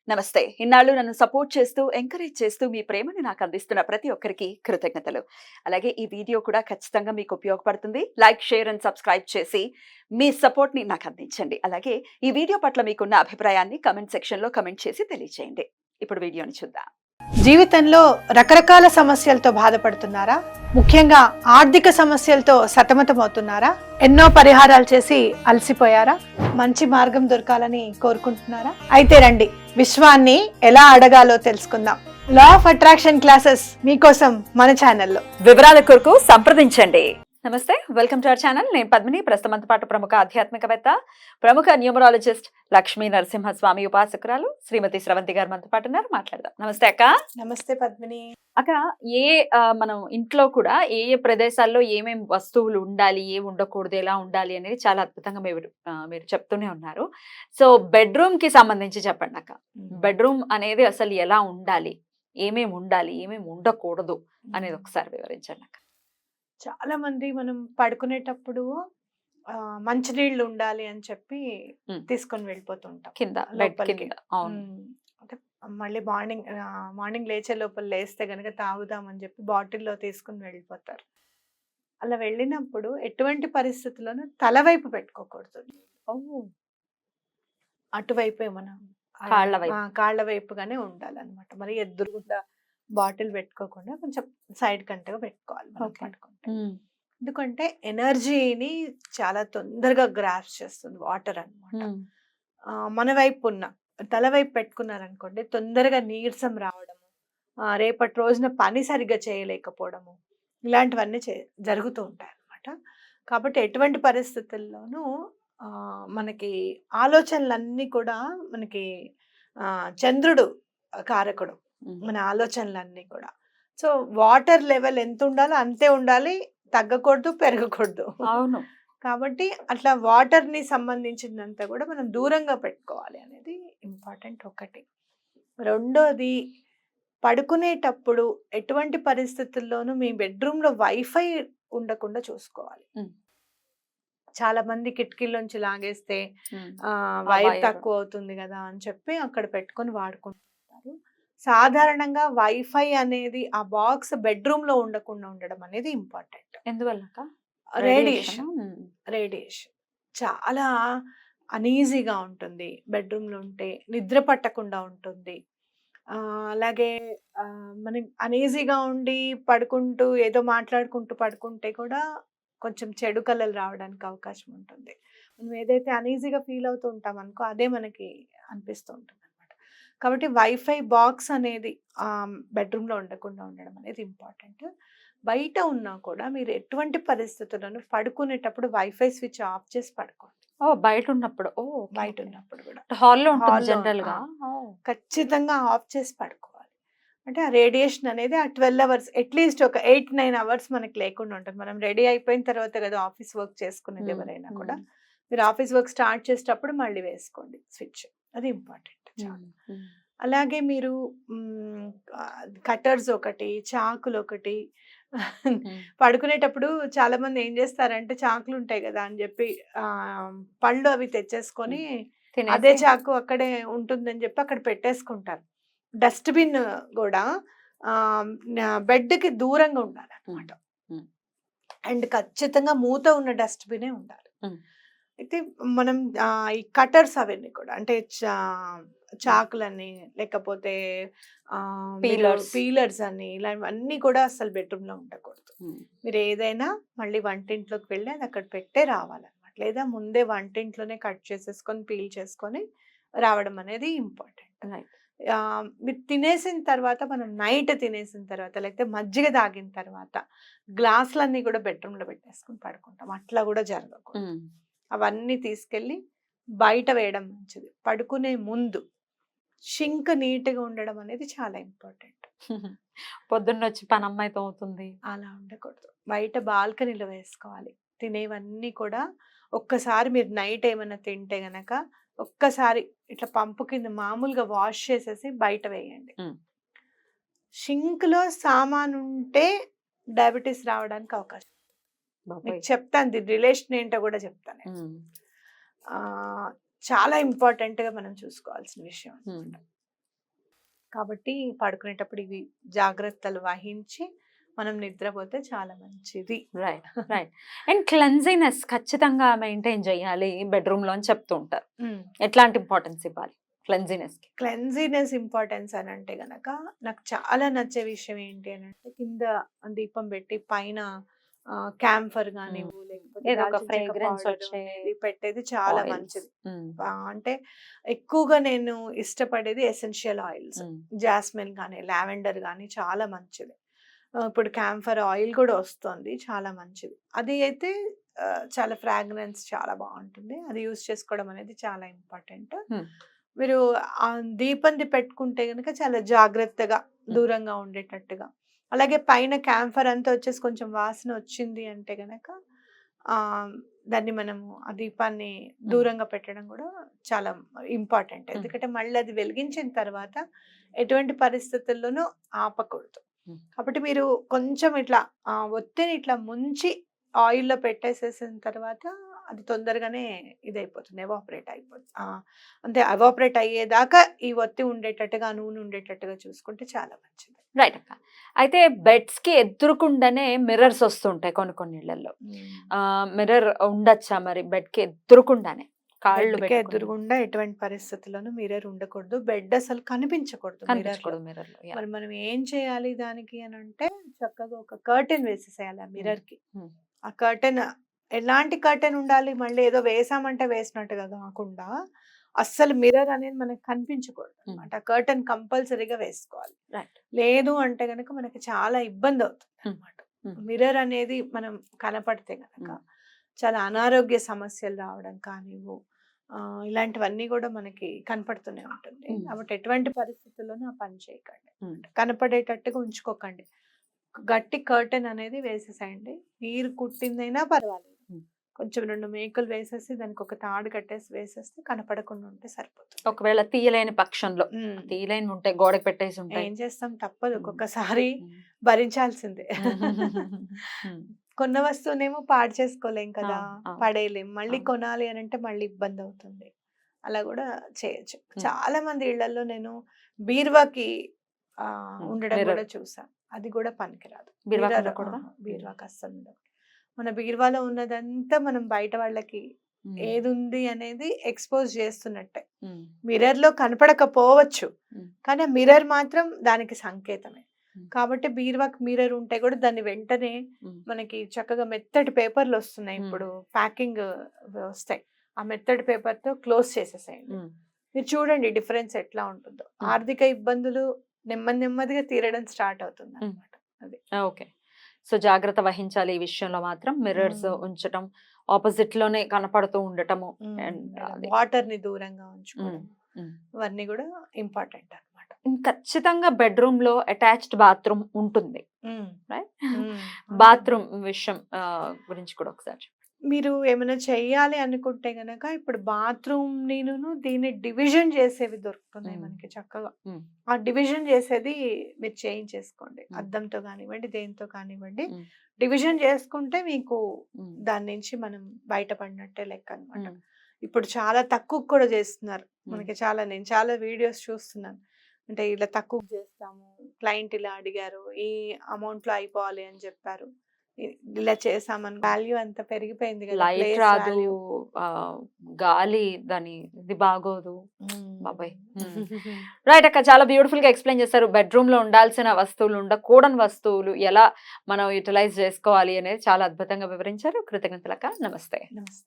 నమస్తే. ఇన్నాళ్ళు నన్ను సపోర్ట్ చేస్తూ, ఎంకరేజ్ చేస్తూ మీ ప్రేమని నాకు అందిస్తున్న ప్రతి ఒక్కరికి కృతజ్ఞతలు. అలాగే ఈ వీడియో కూడా ఖచ్చితంగా మీకు ఉపయోగపడుతుంది. లైక్, షేర్ అండ్ సబ్స్క్రైబ్ చేసి మీ సపోర్ట్‌ని నాకు అందించండి. అలాగే ఈ వీడియో పట్ల మీకున్న అభిప్రాయాన్ని కామెంట్ సెక్షన్‌లో కామెంట్ చేసి తెలియజేయండి. ఇప్పుడు వీడియోని చూద్దాం. జీవితంలో రకరకాల సమస్యలతో బాధపడుతున్నారా? ముఖ్యంగా ఆర్థిక సమస్యలతో సతమతమవుతున్నారా? ఎన్నో పరిహారాలు చేసి అలసిపోయారా? మంచి మార్గం దొరకాలని కోరుకుంటున్నారా? అయితే రండి, విశ్వాన్ని ఎలా అడగాలో తెలుసుకుందాం. లా ఆఫ్ అట్రాక్షన్ క్లాసెస్ మీకోసం మన ఛానల్లో. వివరాల కొరకు సంప్రదించండి. నమస్తే, వెల్కమ్ టు అవర్ ఛానల్. నేను పద్మిని. ప్రస్తుతంతో పాటు ప్రముఖ ఆధ్యాత్మికవేత్త, ప్రముఖ న్యూమరాలజిస్ట్ లక్ష్మీ నరసింహస్వామి ఉపాసకురాలు శ్రీమతి స్రవంతి గారు మనతో పాటు ఉన్నారు. మాట్లాడదాం. నమస్తే అక్క. నమస్తే పద్మిని. అక్క, మనం ఇంట్లో కూడా ఏ ప్రదేశాల్లో ఏమేం వస్తువులు ఉండాలి, ఏ ఉండకూడదు, ఎలా ఉండాలి అనేది చాలా అద్భుతంగా మీరు చెప్తూనే ఉన్నారు. సో బెడ్రూమ్ కి సంబంధించి చెప్పండి అక్క. బెడ్రూమ్ అనేది అసలు ఎలా ఉండాలి, ఏమేమి ఉండాలి, ఏమేమి ఉండకూడదు అనేది ఒకసారి వివరించండి అక్క. చాలా మంది మనం పడుకునేటప్పుడు మంచినీళ్ళు ఉండాలి అని చెప్పి తీసుకొని వెళ్ళిపోతుంటాం కింద లోపలికి. అంటే మళ్ళీ మార్నింగ్ లేచే లోపల లేస్తే గనక తాగుదామని చెప్పి బాటిల్లో తీసుకుని వెళ్ళిపోతారు. అలా వెళ్ళినప్పుడు ఎటువంటి పరిస్థితుల్లోనూ తల వైపు పెట్టుకోకూడదు. అటువైపే మనం కాళ్ళ వైపుగానే ఉండాలన్నమాట. మరి ఎదురుగుండా బాటిల్ పెట్టుకోకుండా కొంచెం సైడ్ కంటగా పెట్టుకోవాలి పడుకుంటే. ఎందుకంటే ఎనర్జీని చాలా తొందరగా గ్రాస్ చేస్తుంది వాటర్ అన్నమాట. మన వైపు ఉన్న తల వైపు పెట్టుకున్నారనుకోండి, తొందరగా నీరసం రావడము, రేపటి రోజున పని సరిగ్గా చేయలేకపోవడము, ఇలాంటివన్నీ జరుగుతూ ఉంటాయి అన్నమాట. కాబట్టి ఎటువంటి పరిస్థితుల్లోనూ మనకి ఆలోచనలన్నీ కూడా మనకి చంద్రుడు కారకుడు, మన ఆలోచనలన్నీ కూడా. సో వాటర్ లెవెల్ ఎంత ఉండాలో అంతే ఉండాలి, తగ్గకూడదు, పెరగకూడదు. అవును. కాబట్టి అట్లా వాటర్ ని సంబంధించినంత కూడా మనం దూరంగా పెట్టుకోవాలి అనేది ఇంపార్టెంట్ ఒకటి. రెండోది, పడుకునేటప్పుడు ఎటువంటి పరిస్థితుల్లోనూ మీ బెడ్రూమ్ లో వైఫై ఉండకుండా చూసుకోవాలి. చాలా మంది కిటికీలోంచి లాగేస్తే వైర్ తక్కువ అవుతుంది కదా అని చెప్పి అక్కడ పెట్టుకొని వాడుకుంటుంటారు. సాధారణంగా వైఫై అనేది ఆ బాక్స్ బెడ్రూమ్ లో ఉండకుండా ఉండడం అనేది ఇంపార్టెంట్. ఎందువల్ల? రేడియేషన్ చాలా అనీజీగా ఉంటుంది బెడ్రూమ్ లో ఉంటే, నిద్ర పట్టకుండా ఉంటుంది. అలాగే మనం అనీజీగా ఉండి పడుకుంటూ ఏదో మాట్లాడుకుంటూ పడుకుంటే కూడా కొంచెం చెడు కళలు రావడానికి అవకాశం ఉంటుంది. మనం ఏదైతే అనీజీగా ఫీల్ అవుతూ ఉంటాం అనుకో, అదే మనకి అనిపిస్తూ ఉంటుంది అనమాట. కాబట్టి వైఫై బాక్స్ అనేది బెడ్రూమ్లో ఉండకుండా ఉండడం అనేది ఇంపార్టెంట్. బయట ఉన్నా కూడా మీరు ఎటువంటి పరిస్థితుల్లోనూ పడుకునేటప్పుడు వైఫై స్విచ్ ఆఫ్ చేసి పడుకోండి. బయట ఉన్నప్పుడు కూడా హాల్లో జనరల్ గా ఖచ్చితంగా ఆఫ్ చేసి పడుకోవాలి. అంటే ఆ రేడియేషన్ అనేది ఆ 12 అవర్స్, అట్లీస్ట్ ఒక 8-9 అవర్స్ మనకి లేకుండా ఉంటుంది. మనం రెడీ అయిపోయిన తర్వాత కదా ఆఫీస్ వర్క్ చేసుకునేది ఎవరైనా కూడా. మీరు ఆఫీస్ వర్క్ స్టార్ట్ చేసేటప్పుడు మళ్ళీ వేసుకోండి స్విచ్, అది ఇంపార్టెంట్ చాలా. అలాగే మీరు కటర్స్ ఒకటి, చాకులు ఒకటి, పడుకునేటప్పుడు చాలా మంది ఏం చేస్తారంటే చాకులు ఉంటాయి కదా అని చెప్పి పళ్ళు అవి తెచ్చేసుకొని అదే చాకు అక్కడే ఉంటుందని చెప్పి అక్కడ పెట్టేసుకుంటారు. డస్ట్బిన్ కూడా బెడ్ కి దూరంగా ఉండాలి అనమాట. అండ్ ఖచ్చితంగా మూత ఉన్న డస్ట్బినే ఉండాలి. అయితే మనం ఈ కటర్స్ అవన్నీ కూడా, అంటే చాకులని లేకపోతే పీలర్స్ అని ఇలాంటివన్నీ కూడా అసలు బెడ్రూమ్ లో ఉండకూడదు. మీరు ఏదైనా మళ్ళీ వంటింట్లోకి వెళ్ళి అది అక్కడ పెట్టే రావాలన్నమాట. లేదా ముందే వంటింట్లోనే కట్ చేసేసుకొని పీల్ చేసుకొని రావడం అనేది ఇంపార్టెంట్. మీరు తినేసిన తర్వాత, మనం నైట్ తినేసిన తర్వాత లేకపోతే మజ్జిగ తాగిన తర్వాత గ్లాసులన్నీ కూడా బెడ్రూమ్ లో పెట్టేసుకొని పడుకుంటాం. అట్లా కూడా జరగకూడదు. అవన్నీ తీసుకెళ్ళి బయట వేయడం మంచిది. పడుకునే ముందు షింక్ నీట్గా ఉండడం అనేది చాలా ఇంపార్టెంట్. పొద్దున్న వచ్చి పని అమ్మాయితో అవుతుంది, అలా ఉండకూడదు. బయట బాల్కనీలో వేసుకోవాలి. తినేవన్నీ కూడా ఒక్కసారి మీరు నైట్ ఏమైనా తింటే గనక ఒక్కసారి ఇట్లా పంపు కింద మామూలుగా వాష్ చేసేసి బయట వేయండి. షింక్ లో సామాను ఉంటే డయాబెటీస్ రావడానికి అవకాశం. మీకు చెప్తాను, దీని రిలేషన్ ఏంటో కూడా చెప్తాను. చాలా ఇంపార్టెంట్ గా మనం చూసుకోవాల్సిన విషయం. కాబట్టి పడుకునేటప్పుడు ఇవి జాగ్రత్తలు వహించి మనం నిద్రపోతే చాలా మంచిది. Right right. అండ్ క్లెన్జినెస్ ఖచ్చితంగా మెయింటైన్ చేయాలి బెడ్రూమ్ లో అని చెప్తూ ఉంటారు. ఎట్లాంటి ఇంపార్టెన్స్ ఇవ్వాలి క్లెన్జినెస్ కి? క్లెన్జీనెస్ ఇంపార్టెన్స్ అని అంటే గనక నాకు చాలా నచ్చే విషయం ఏంటి అని అంటే కింద దీపం పెట్టి పైన క్యాంఫర్ కానివ్వు లేకపోతే ఏదో ఒక దాల్చిన చెక్క ఫ్రేగ్రెన్స్ powder వచ్చే అనేది పెట్టేది చాలా ఆయిల్స్. మంచిది. అంటే ఎక్కువగా నేను ఇష్టపడేది ఎసెన్షియల్ ఆయిల్స్, జాస్మిన్ కానీ లావెండర్ కానీ చాలా మంచిది. ఇప్పుడు క్యాంఫర్ ఆయిల్ కూడా వస్తుంది, చాలా మంచిది. అది అయితే చాలా ఫ్రాగ్రెన్స్ చాలా బాగుంటుంది. అది యూస్ చేసుకోవడం అనేది చాలా ఇంపార్టెంట్. మీరు ఆ దీపంది పెట్టుకుంటే గనుక చాలా జాగ్రత్తగా దూరంగా ఉండేటట్టుగా. అలాగే పైన క్యాంఫర్ అంతా వచ్చేసి కొంచెం వాసన వచ్చింది అంటే గనక దాన్ని మనము ఆ దీపాన్ని దూరంగా పెట్టడం కూడా చాలా ఇంపార్టెంట్. ఎందుకంటే మళ్ళీ అది వెలిగించిన తర్వాత ఎటువంటి పరిస్థితుల్లోనూ ఆపకూడదు. కాబట్టి మీరు కొంచెం ఇట్లా ఒత్తిని ఇట్లా ముంచి ఆయిల్లో పెట్టేసేసిన తర్వాత అది తొందరగానే ఇదైపోతుంది, ఎవాపరేట్ అయిపోతుంది. అంటే ఎవాపరేట్ అయ్యేదాకా ఈ ఒత్తి ఉండేటట్టుగా, నూనె ఉండేటట్టుగా చూసుకుంటే చాలా మంచిది. రైట్ అక్క. అయితే బెడ్స్ కి ఎదురుకుండానే మిర్రర్స్ వస్తుంటాయి కొన్ని కొన్ని ఇళ్లలో. మిర్రర్ ఉండొచ్చా మరి బెడ్ కి ఎదురుకుండానే? కాళ్ళు బెడ్కి ఎదురుగుండా ఎటువంటి పరిస్థితుల్లోనూ మిర్రర్ ఉండకూడదు. బెడ్ అసలు కనిపించకూడదు మిర్రర్. కనిపించకూడదు మిర్రర్ లో. మరి మనం ఏం చేయాలి దానికి అని అంటే చక్కగా ఒక కర్టెన్ వేసేసేయాలి ఆ మిర్రర్ కి. ఆ కర్టెన్ ఎలాంటి కర్టెన్ ఉండాలి, మళ్ళీ ఏదో వేసామంటే వేసినట్టుగా కాకుండా అస్సలు మిర్రర్ అనేది మనకి కనిపించకూడదు అనమాట. ఆ కర్టెన్ కంపల్సరీగా వేసుకోవాలి. లేదు అంటే గనక మనకి చాలా ఇబ్బంది అవుతుంది అనమాట. మిర్రర్ అనేది మనం కనపడితే గనక చాలా అనారోగ్య సమస్యలు రావడం కానివ్వు, ఇలాంటివన్నీ కూడా మనకి కనపడుతూనే ఉంటుంది. కాబట్టి ఎటువంటి పరిస్థితుల్లోనూ ఆ పని చేయకండి, కనపడేటట్టుగా ఉంచుకోకండి. గట్టి కర్టెన్ అనేది వేసేసేయండి. మీరు కుట్టిందైనా పర్వాలేదు, కొంచెం 2 మేకులు వేసేసి దానికి ఒక తాడు కట్టేసి వేసేస్తే కనపడకుండా ఉంటే సరిపోతుంది. ఒకవేళ తీయలేని పక్షంలో, తీయలేని ఉంటే గోడకు పెట్టేసి ఉంటే ఏం చేస్తాం, తప్పదు, ఒక్కొక్కసారి భరించాల్సిందే. కొన్న వస్తువునేమో పాడు చేసుకోలేం కదా, పడేయలేం. మళ్ళీ కొనాలి అని అంటే మళ్ళీ ఇబ్బంది అవుతుంది. అలా కూడా చేయొచ్చు. చాలా మంది ఇళ్లలో నేను బీరువాకి ఉండడం కూడా చూసాను. అది కూడా పనికిరాదు. బీరువాకి అస్సలు ఉండదు. మన బీరువాలో ఉన్నదంతా మనం బయట వాళ్ళకి ఏది ఉంది అనేది ఎక్స్పోజ్ చేస్తున్నట్టే. మిర్రర్ లో కనపడకపోవచ్చు, కానీ మిర్రర్ మాత్రం దానికి సంకేతమే. కాబట్టి బీరువాకి మిర్రర్ ఉంటే కూడా దాన్ని వెంటనే మనకి చక్కగా మెత్తటి పేపర్లు వస్తున్నాయి, ఇప్పుడు ప్యాకింగ్ వస్తాయి, ఆ మెత్తటి పేపర్ తో క్లోజ్ చేసేసేయండి. మీరు చూడండి డిఫరెన్స్ ఎట్లా ఉంటుందో. ఆర్థిక ఇబ్బందులు నెమ్మదిగా తీరడం స్టార్ట్ అవుతుంది అన్నమాట. అది ఓకే. సో జాగ్రత్త వహించాలి ఈ విషయంలో మాత్రం. మిర్రర్స్ ఉంచటం, ఆపోజిట్ లోనే కనపడుతూ ఉండటము, వాటర్ ని దూరంగా ఉంచుకోవడం, ఇవన్నీ కూడా ఇంపార్టెంట్ అన్నమాట. ఖచ్చితంగా బెడ్రూమ్ లో అటాచ్డ్ బాత్రూమ్ ఉంటుంది. బాత్రూమ్ విషయం గురించి కూడా ఒకసారి మీరు ఏమైనా చెయ్యాలి అనుకుంటే గనక ఇప్పుడు బాత్రూమ్ నేను దీన్ని డివిజన్ చేసేవి దొరుకుతున్నాయి మనకి చక్కగా. ఆ డివిజన్ చేసేది మీరు చేయించేసుకోండి, అద్దంతో కానివ్వండి దేంతో కానివ్వండి. డివిజన్ చేసుకుంటే మీకు దాని నుంచి మనం బయటపడినట్టే లెక్క అనమాట. ఇప్పుడు చాలా తక్కువ కూడా చేస్తున్నారు మనకి. నేను చాలా వీడియోస్ చూస్తున్నాను. అంటే ఇలా తక్కువ చేస్తాము, క్లయింట్ ఇలా అడిగారు, ఈ అమౌంట్ లో అయిపోవాలి అని చెప్పారు, ఇలా చేసామని వాల్యూ అంత పెరిగిపోయింది కదా, లైట్ రాదు, గాలి దాని ఇది బాగోదు బాబాయ్. రైట్ అక్క, చాలా బ్యూటిఫుల్ గా ఎక్స్ప్లెయిన్ చేస్తారు. బెడ్రూమ్ లో ఉండాల్సిన వస్తువులు, ఉండకూడని వస్తువులు ఎలా మనం యూటిలైజ్ చేసుకోవాలి అనేది చాలా అద్భుతంగా వివరించారు. కృతజ్ఞతలక్క. నమస్తే. నమస్తే.